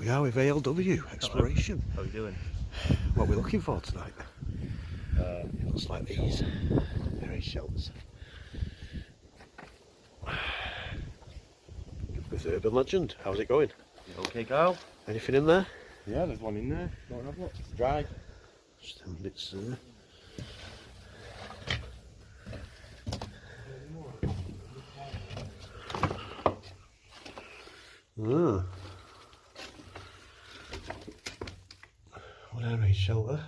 we are with ALW Exploration. How are you doing? What are we looking for tonight? It looks like these area shelters. With Urban Legend, how's it going? Okay, Carl? Anything in there? Yeah, there's one in there. Don't have lots. It's dry. Stand it, sir. Ah. What area shelter?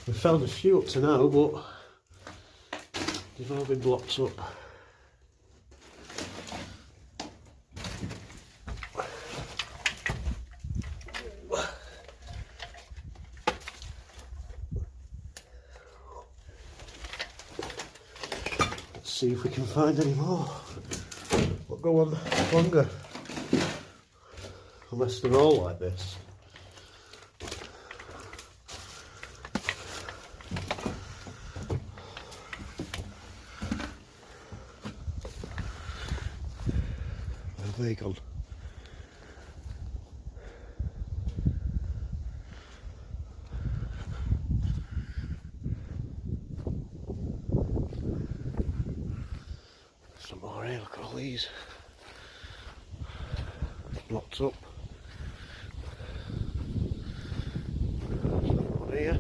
We've found a few up to now, but they've all been blocked up. Let's see if we can find any more. We'll go on longer. Unless they're all like this. Where have they gone? Some more here, look at all these. Blocked up. There's another one here.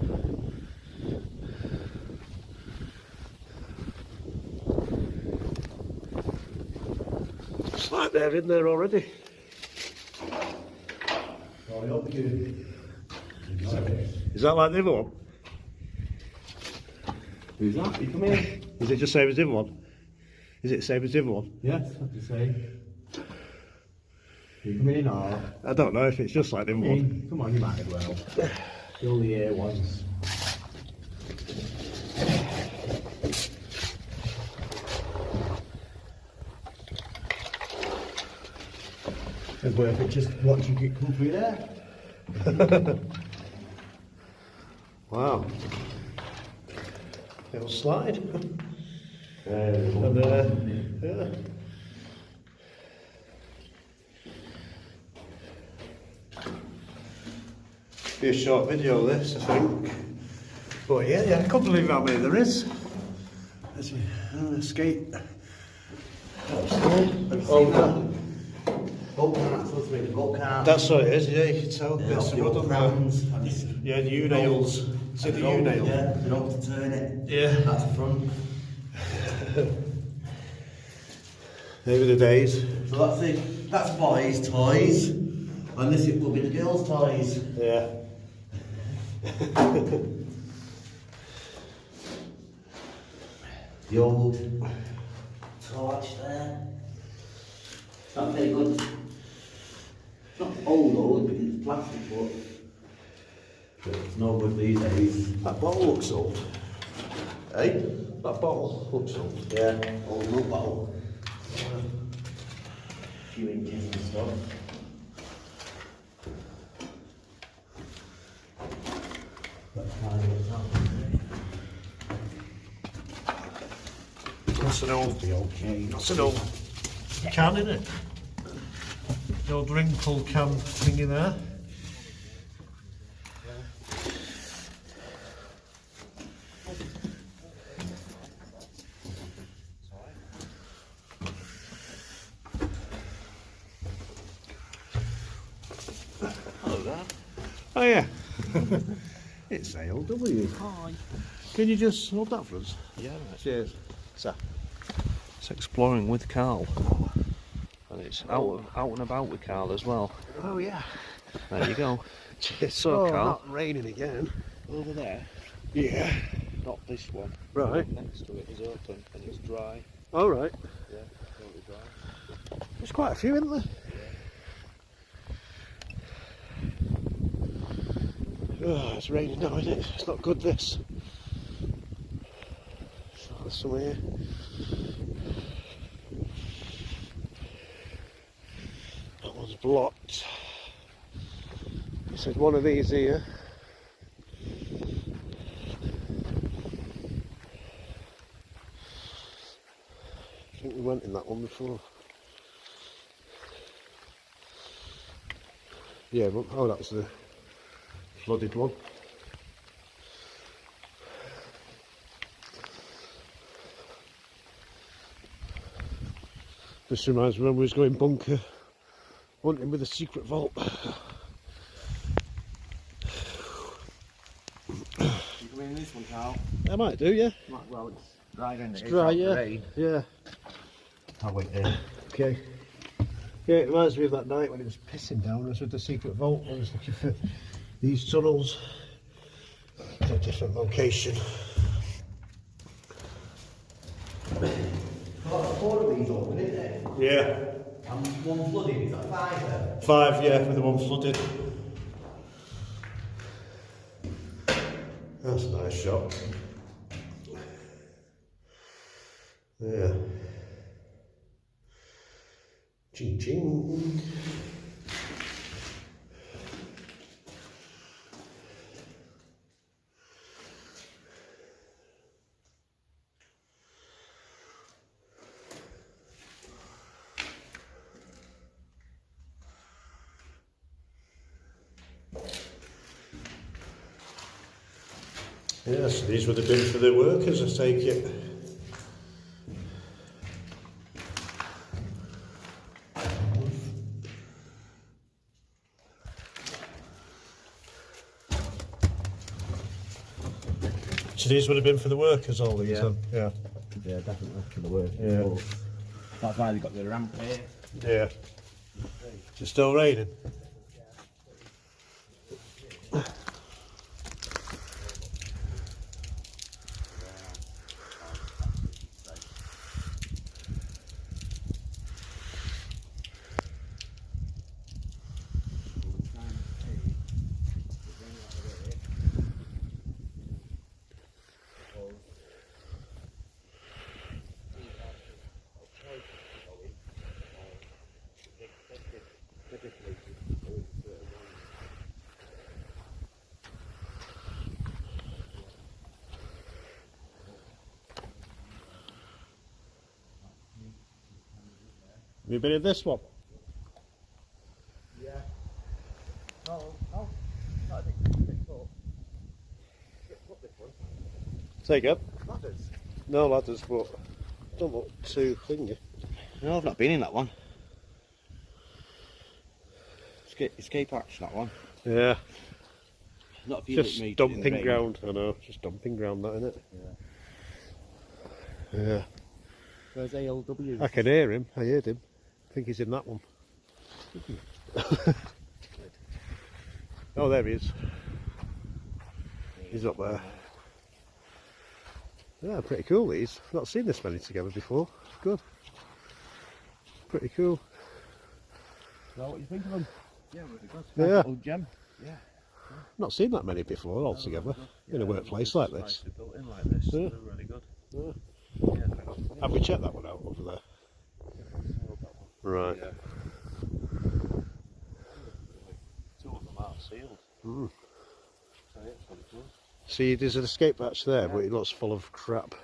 It's like they're in there already. Is that like the other one? Who's that? You come in? Is it just same as the other one? Is it the same as the other one? Yes, I have to say. You come in or? I don't know if it's just like the other one. Come on, you might as well. You're only here once. It's worth it just watching it come through there. Wow. It'll slide. And yeah. Be a short video this, I think. But yeah, I can't believe how many there is. Let's see, escape. That's what it is, yeah, you can tell. Yeah, Bits of the wood old on crowns. there. Yeah, the U-nails. See the U-nail? Yeah, they know to turn it. Yeah. That's the front. They were the days. So that's it. That's boys' toys. And this will be the girls' toys. Yeah. The old torch there. It's not very good. It's not old, because it's plastic, but it's no good these days. That bottle looks old. Eh? That bottle looks old. Yeah, old milk bottle. A few inches and stuff. That's an old, Okay. that's an old can, isn't it? The old wrinkle can thingy there. Hello there. Oh yeah. It's ALW. Hi. Can you just hold that for us? Yeah, Cheers. Sir. it's exploring with Carl. And it's out and about with Carl as well. Oh yeah. There you go. Cheers. So, Oh, Carl. not raining again. Over there, Yeah. not this one. Right. The one next to it is open and it's dry. All right. Yeah, totally dry. There's quite a few, isn't there? Oh, it's raining now, isn't it? It's not good, this. So there's some here. That one's blocked. It said one of these here. I think we went in that one before. Yeah, but, oh, that's the flooded one. This reminds me when we was going bunker hunting with a secret vault. You come in this one, Carl? I might do, yeah. Well, it's dry, isn't it? It's dry, yeah. Rain. Yeah. I'll wait there. Okay. Yeah, it reminds me of that night when it was pissing down. I was with the secret vault. I was looking for these tunnels at a different location. Got 4 of these open, isn't it? Yeah. And one flooded, is that 5 then? 5, yeah, with the one flooded. That's a nice shot. Yeah. Ching ching. Yes, these would have been for the workers, I take it. So these would have been for the workers, all these, Yeah. Yeah. Yeah, definitely for the work. Yeah. That's why they got the ramp here. Yeah. Is it still raining? Have you been in this one? Yeah. No, not a bit up. Up this one. Say again? Ladders. No ladders, but don't look too thingy. No, I've not been in that one. Escape hatch, that one. Yeah. Not a few Just meters in the dumping rain. ground, I know. Just dumping ground, that, innit? Yeah. Yeah. Where's ALW? I can hear him. I heard him. I think he's in that one. Oh, there he is. He's up there. Yeah, pretty cool these. I've not seen this many together before. Good. Pretty cool. So what do you think of them? Yeah, really good. Yeah. Nice little gem. Yeah. Not seen that many before altogether in a workplace like this. Nicely built in like this. Yeah. They're really good. Yeah. Yeah, they're good. Have we checked that one out over there? Right. Yeah. Two of them are sealed. Mm. So yeah, it's pretty cool. See, there's an escape hatch there, but it looks full of crap.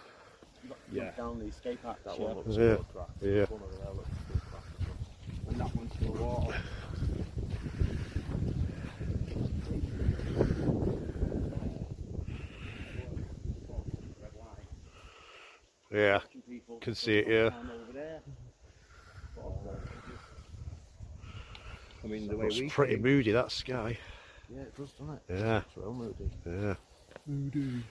Yeah. Down the escape hatch, that one looks Yeah. full of crap. Yeah. One over there looks full of crap as well. And that one's full of water. Yeah, can see it, yeah. I mean, the way Looks we pretty came- moody, that sky. Yeah, it does, doesn't it? Yeah. It's real moody. Yeah. Moody.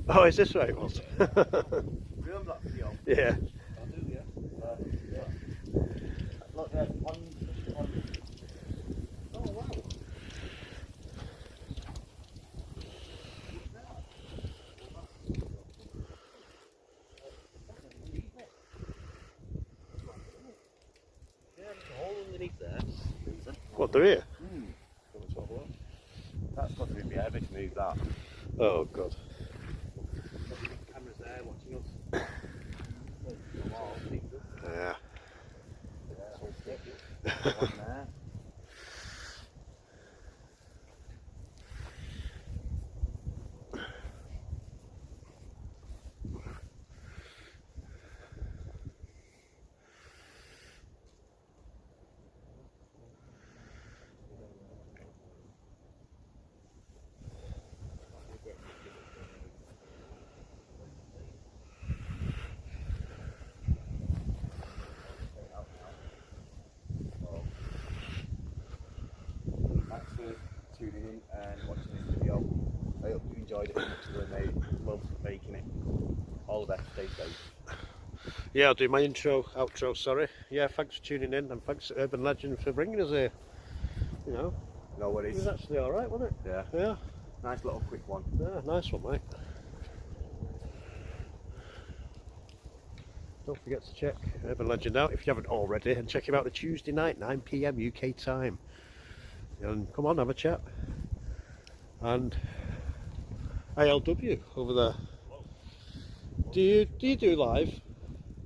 Oh, is this where it was? Remember that video? Yeah. I do, yeah. Look, there's one. Oh, wow. Yeah, there's a hole underneath there. What, they're here? That's got to be heavy to move that. Oh, God. Cameras there watching us. Yeah. One there. tuning in and watching this video. I hope you enjoyed it as much as I loved making it. All the best, stay safe. Yeah, I'll do my intro, outro, sorry. Yeah, thanks for tuning in, and thanks to Urban Legend for bringing us here. You know, No it worries. was actually alright, wasn't it? Yeah. Yeah. Nice little quick one. Yeah, nice one, mate. Don't forget to check Urban Legend out if you haven't already, and check him out the Tuesday night, 9 PM UK time. And come on, have a chat. And ALW over there. Do you do live?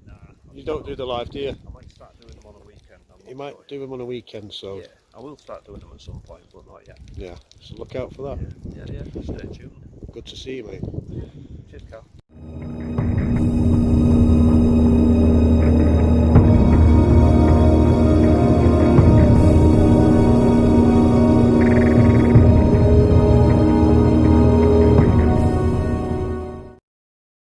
Nah. You don't do the live, do you? I might start doing them on a weekend. I'm You not might sure do them on a weekend, so yet. Yeah, I will start doing them at some point, but not yet. yeah. So look out for that. Yeah, stay tuned. Good to see you, mate. Cheers, Cal.